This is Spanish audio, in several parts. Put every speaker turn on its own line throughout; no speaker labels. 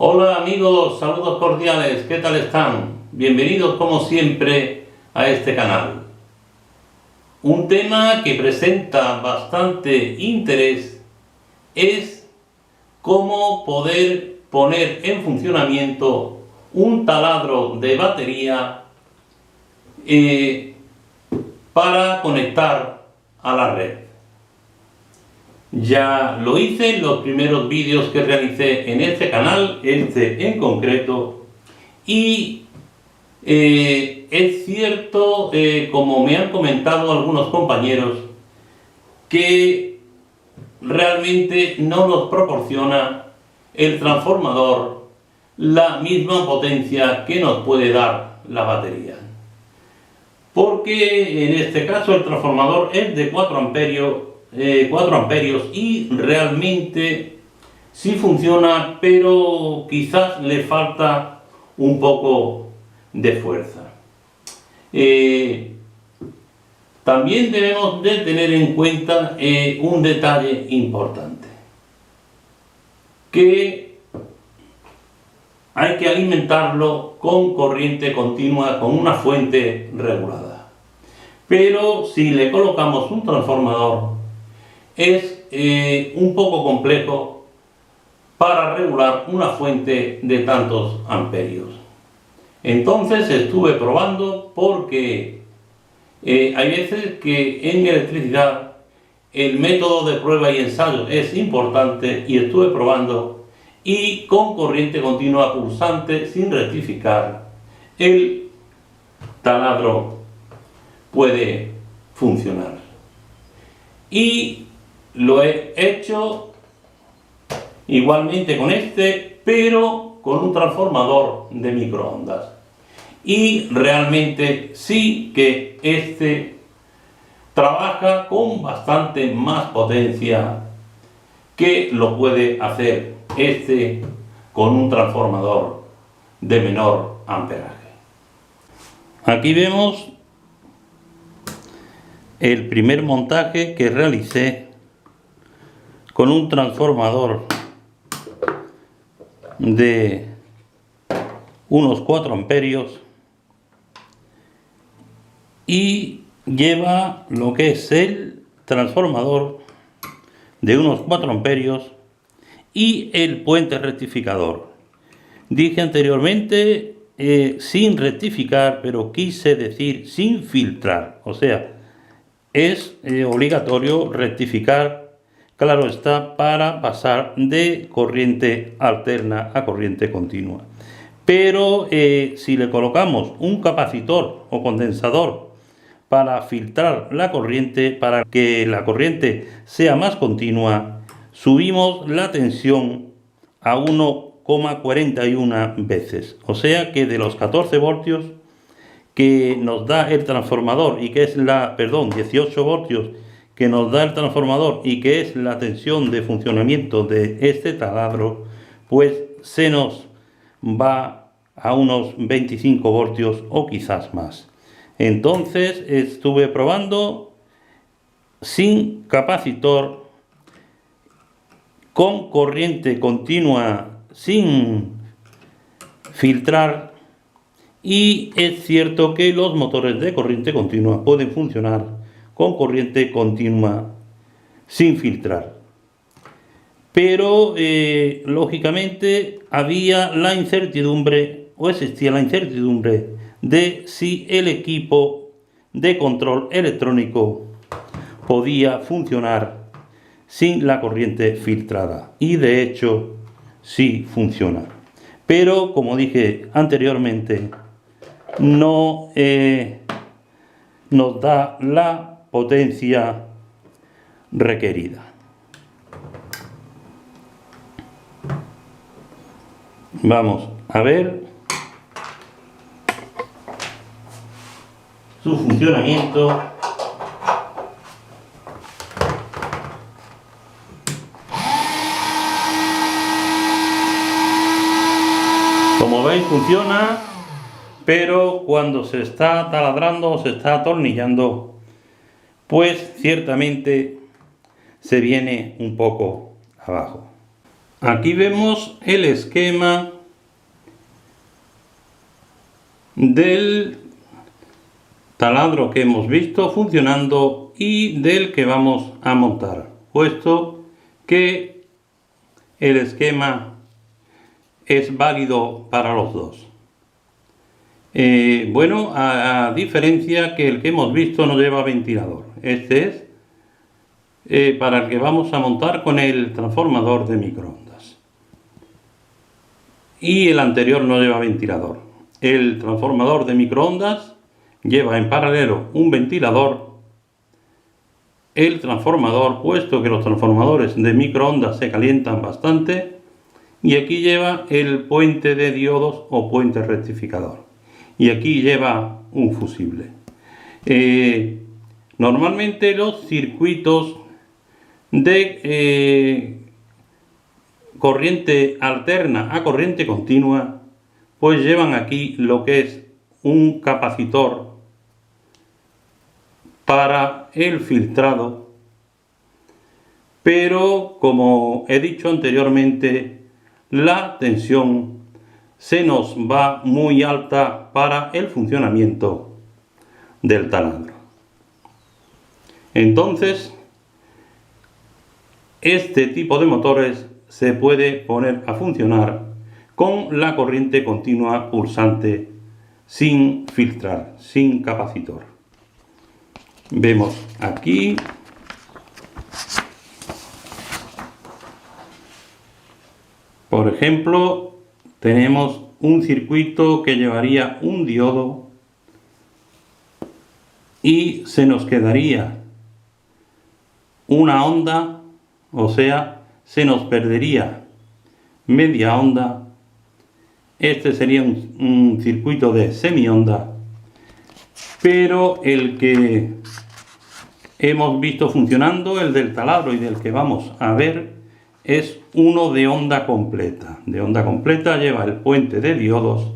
Hola amigos, saludos cordiales, ¿qué tal están? Bienvenidos como siempre a este canal. Un tema que presenta bastante interés es cómo poder poner en funcionamiento un taladro de batería para conectar a la red. Ya lo hice en los primeros vídeos que realicé en este canal, este en concreto, y es cierto, como me han comentado algunos compañeros, que realmente no nos proporciona el transformador la misma potencia que nos puede dar la batería. Porque en este caso el transformador es de 4 amperios y realmente sí funciona, pero quizás le falta un poco de fuerza. También debemos de tener en cuenta un detalle importante, que hay que alimentarlo con corriente continua, con una fuente regulada. Pero si le colocamos un transformador, es un poco complejo para regular una fuente de tantos amperios. Entonces estuve probando, porque hay veces que en electricidad el método de prueba y ensayo es importante, y estuve probando, y con corriente continua pulsante sin rectificar el taladro puede funcionar. Y lo he hecho igualmente con este, pero con un transformador de microondas, y realmente sí que este trabaja con bastante más potencia que lo puede hacer este con un transformador de menor amperaje. Aquí vemos el primer montaje que realicé con un transformador de unos 4 amperios y lleva lo que es el transformador de unos 4 amperios y el puente rectificador. Dije anteriormente sin rectificar, pero quise decir sin filtrar, o sea, es obligatorio rectificar, claro está, para pasar de corriente alterna a corriente continua. Pero si le colocamos un capacitor o condensador para filtrar la corriente, para que la corriente sea más continua, subimos la tensión a 1,41 veces. O sea que de los 14 voltios que nos da el transformador, y que es 18 voltios que nos da el transformador y que es la tensión de funcionamiento de este taladro, pues se nos va a unos 25 voltios o quizás más. Entonces estuve probando sin capacitor, con corriente continua sin filtrar, y es cierto que los motores de corriente continua pueden funcionar con corriente continua sin filtrar. Pero lógicamente había la incertidumbre, o existía la incertidumbre, de si el equipo de control electrónico podía funcionar sin la corriente filtrada, y de hecho sí funciona. Pero como dije anteriormente, no nos da la potencia requerida. Vamos a ver su funcionamiento. Como veis, funciona, pero cuando se está taladrando o se está atornillando, pues ciertamente se viene un poco abajo. Aquí vemos el esquema del taladro que hemos visto funcionando y del que vamos a montar, puesto que el esquema es válido para los dos. Bueno, a diferencia que el que hemos visto no lleva ventilador. Este es para el que vamos a montar con el transformador de microondas. Y el anterior no lleva ventilador. El transformador de microondas lleva en paralelo un ventilador. El transformador, puesto que los transformadores de microondas se calientan bastante, y aquí lleva el puente de diodos o puente rectificador. Y aquí lleva un fusible. Normalmente los circuitos de corriente alterna a corriente continua pues llevan aquí lo que es un capacitor para el filtrado, pero como he dicho anteriormente, la tensión se nos va muy alta para el funcionamiento del taladro. Entonces, este tipo de motores se puede poner a funcionar con la corriente continua pulsante sin filtrar, sin capacitor. Vemos aquí por ejemplo, tenemos un circuito que llevaría un diodo y se nos quedaría una onda, o sea, se nos perdería media onda. Este sería un circuito de semionda, pero el que hemos visto funcionando, el del taladro y del que vamos a ver, es uno de onda completa. De onda completa lleva el puente de diodos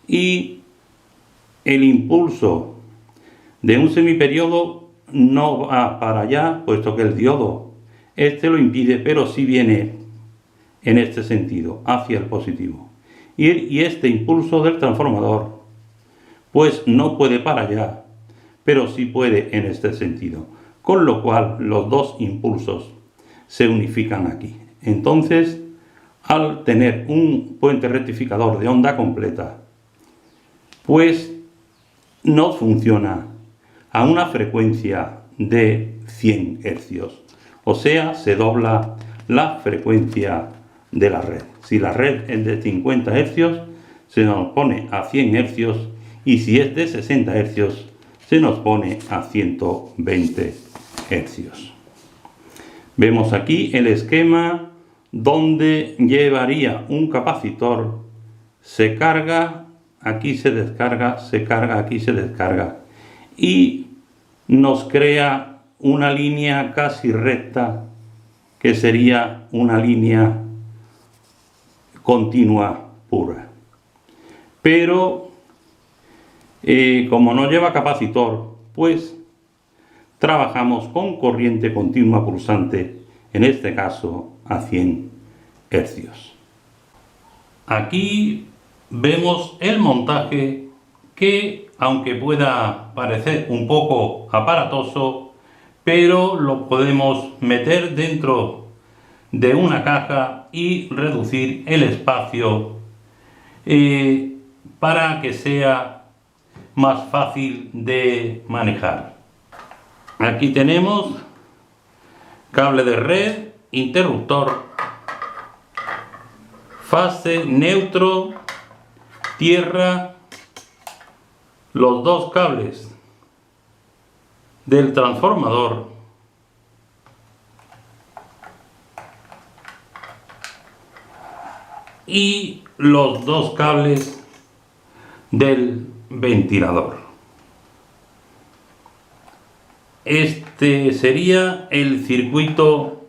y el impulso de un semiperiodo no va para allá, puesto que el diodo este lo impide, pero sí viene en este sentido, hacia el positivo. Y este impulso del transformador pues no puede para allá, pero sí puede en este sentido, con lo cual los dos impulsos se unifican aquí. Entonces, al tener un puente rectificador de onda completa, pues nos funciona a una frecuencia de 100 hercios, o sea, se dobla la frecuencia de la red. Si la red es de 50 hercios, se nos pone a 100 hercios, y si es de 60 hercios, se nos pone a 120 hercios. Vemos aquí el esquema donde llevaría un capacitor, se carga, aquí se descarga, se carga, aquí se descarga, y nos crea una línea casi recta que sería una línea continua pura. Pero como no lleva capacitor, pues trabajamos con corriente continua pulsante, en este caso a 100 hercios. Aquí vemos el montaje que, aunque pueda parecer un poco aparatoso, pero lo podemos meter dentro de una caja y reducir el espacio para que sea más fácil de manejar. Aquí tenemos cable de red, interruptor, fase, neutro, tierra, los dos cables del transformador y los dos cables del ventilador. Este sería el circuito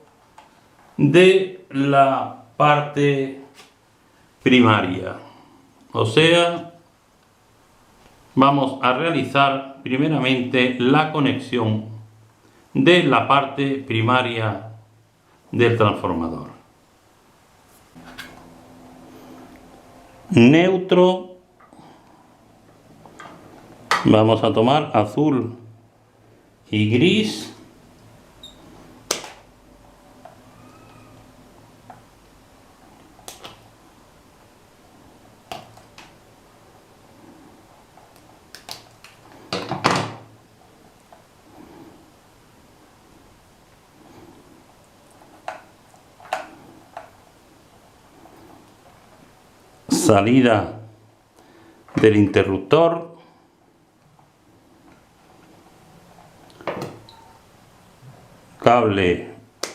de la parte primaria, o sea, vamos a realizar primeramente la conexión de la parte primaria del transformador. Neutro, Vamos a tomar azul y gris. Salida del interruptor, cable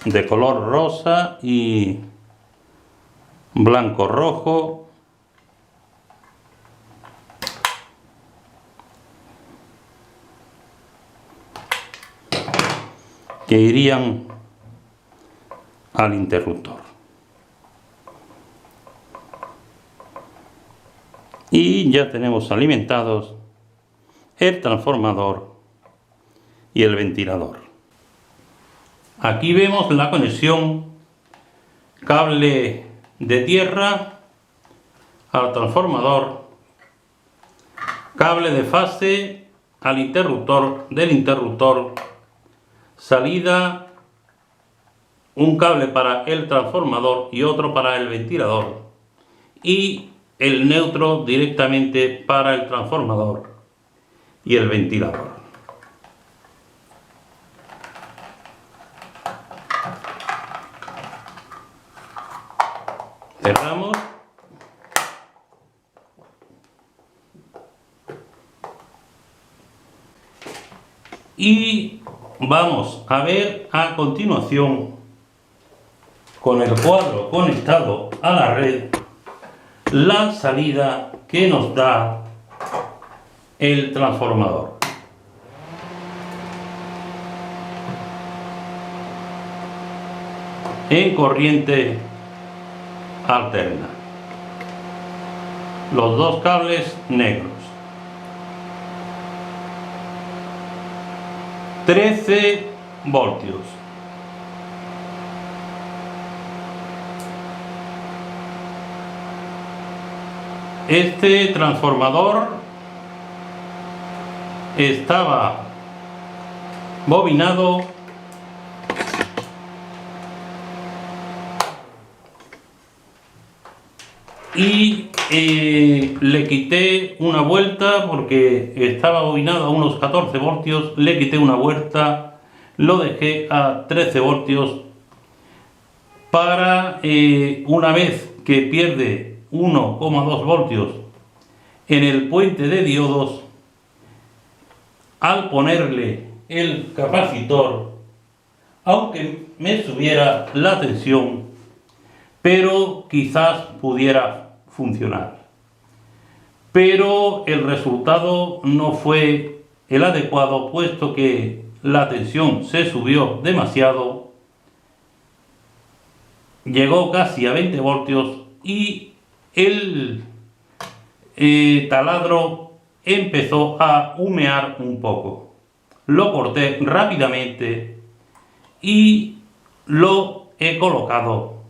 de color rosa y blanco rojo, que irían al interruptor. Y ya tenemos alimentados el transformador y el ventilador. Aquí vemos la conexión cable de tierra al transformador, cable de fase al interruptor, del interruptor, salida, un cable para el transformador y otro para el ventilador, y el neutro directamente para el transformador y el ventilador. Cerramos. Y vamos a ver a continuación, con el cuadro conectado a la red, la salida que nos da el transformador. En corriente alterna. Los dos cables negros. 13 voltios. Este transformador estaba bobinado y le quité una vuelta porque estaba bobinado a unos 14 voltios, le quité una vuelta, lo dejé a 13 voltios para una vez que pierde 1,2 voltios en el puente de diodos, al ponerle el capacitor, aunque me subiera la tensión, pero quizás pudiera funcionar. Pero el resultado no fue el adecuado, puesto que la tensión se subió demasiado, llegó casi a 20 voltios y el taladro empezó a humear un poco. Lo corté rápidamente y lo he colocado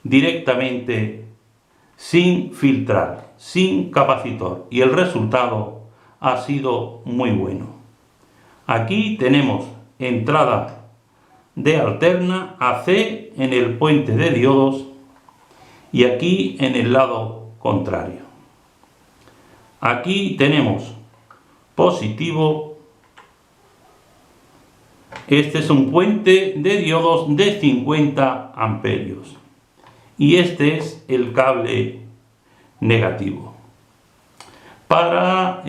directamente sin filtrar, sin capacitor, y el resultado ha sido muy bueno. Aquí tenemos entrada de alterna AC en el puente de diodos y aquí en el lado contrario. Aquí tenemos positivo. Este es un puente de diodos de 50 amperios y este es el cable negativo. Para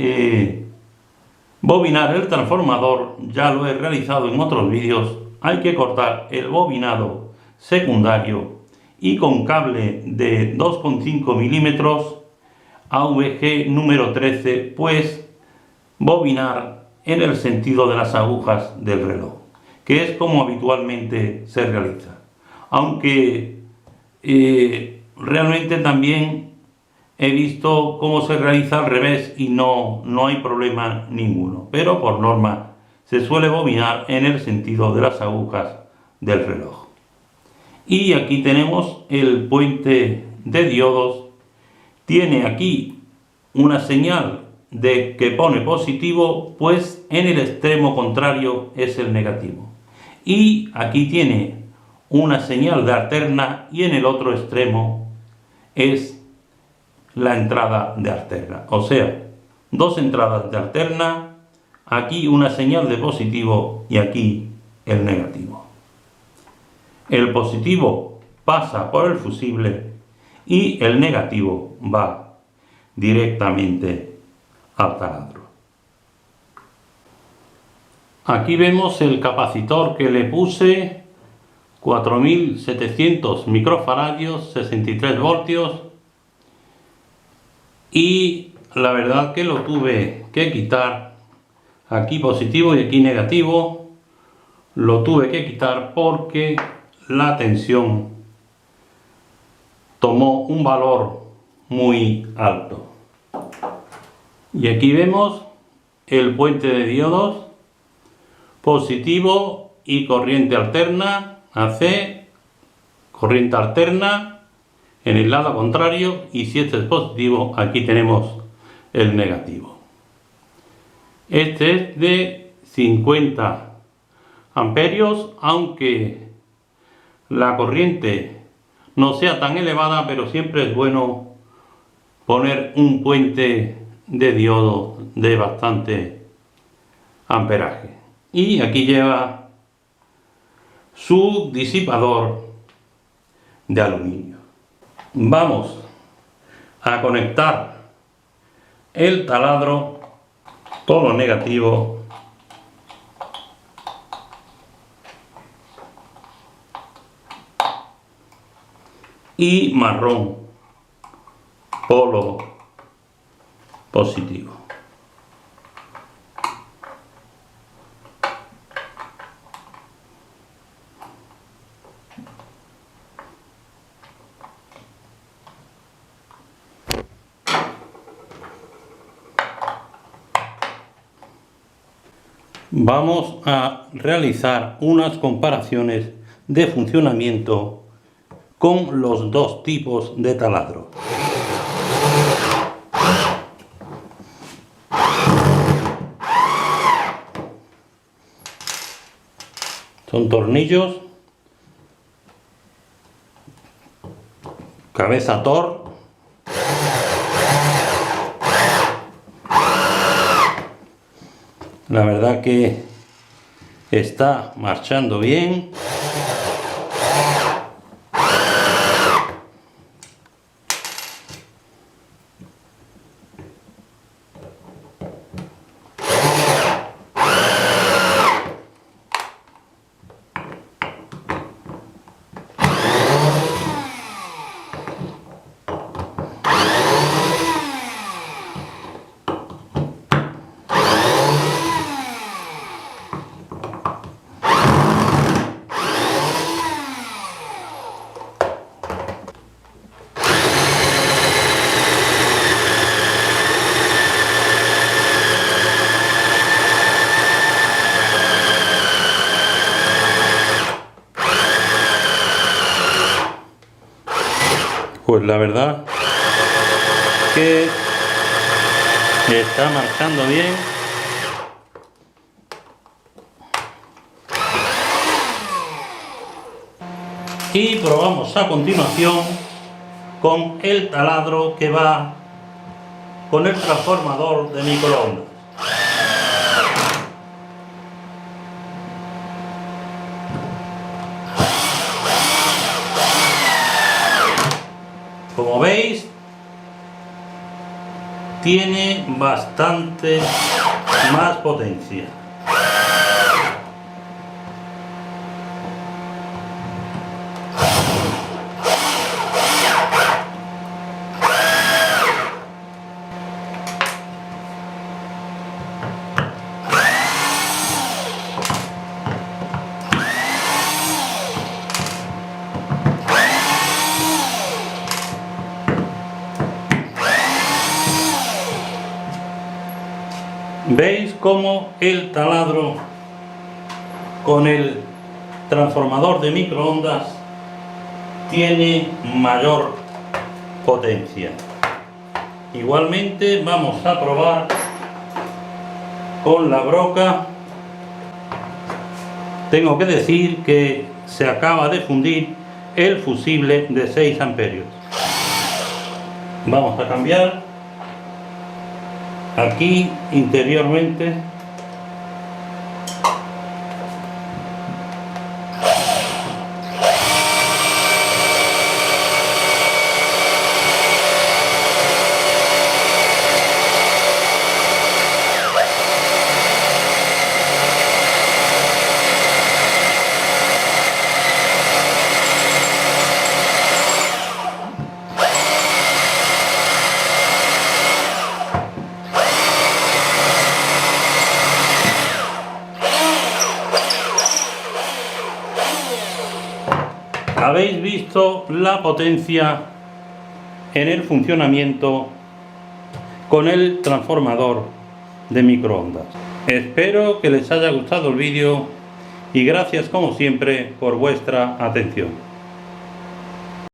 bobinar el transformador, ya lo he realizado en otros vídeos, hay que cortar el bobinado secundario y con cable de 2,5 milímetros AVG número 13, pues bobinar en el sentido de las agujas del reloj, que es como habitualmente se realiza. Aunque realmente también he visto cómo se realiza al revés y no hay problema ninguno, pero por norma se suele bobinar en el sentido de las agujas del reloj. Y aquí tenemos el puente de diodos. Tiene aquí una señal de que pone positivo, pues en el extremo contrario es el negativo. Y aquí tiene una señal de alterna y en el otro extremo es la entrada de alterna. O sea, dos entradas de alterna, aquí una señal de positivo y aquí el negativo. El positivo pasa por el fusible y el negativo va directamente al taladro. Aquí vemos el capacitor que le puse, 4700 microfaradios, 63 voltios, y la verdad que lo tuve que quitar, aquí positivo y aquí negativo, lo tuve que quitar porque la tensión tomó un valor muy alto. Y aquí vemos el puente de diodos, positivo y corriente alterna, AC, corriente alterna en el lado contrario, y si este es positivo, aquí tenemos el negativo. Este es de 50 amperios, aunque la corriente no sea tan elevada, pero siempre es bueno poner un puente de diodo de bastante amperaje. Y aquí lleva su disipador de aluminio. Vamos a conectar el taladro, todo negativo, y marrón, polo positivo. Vamos a realizar unas comparaciones de funcionamiento con los dos tipos de taladro. Son tornillos, cabeza Thor, la verdad que está marchando bien. Pues la verdad que está marchando bien. Y probamos a continuación con el taladro que va con el transformador de microondas. Como veis, tiene bastante más potencia. ¿Veis cómo el taladro con el transformador de microondas tiene mayor potencia? Igualmente vamos a probar con la broca. Tengo que decir que se acaba de fundir el fusible de 6 amperios. Vamos a cambiar aquí interiormente. Habéis visto la potencia en el funcionamiento con el transformador de microondas. Espero que les haya gustado el vídeo y gracias como siempre por vuestra atención.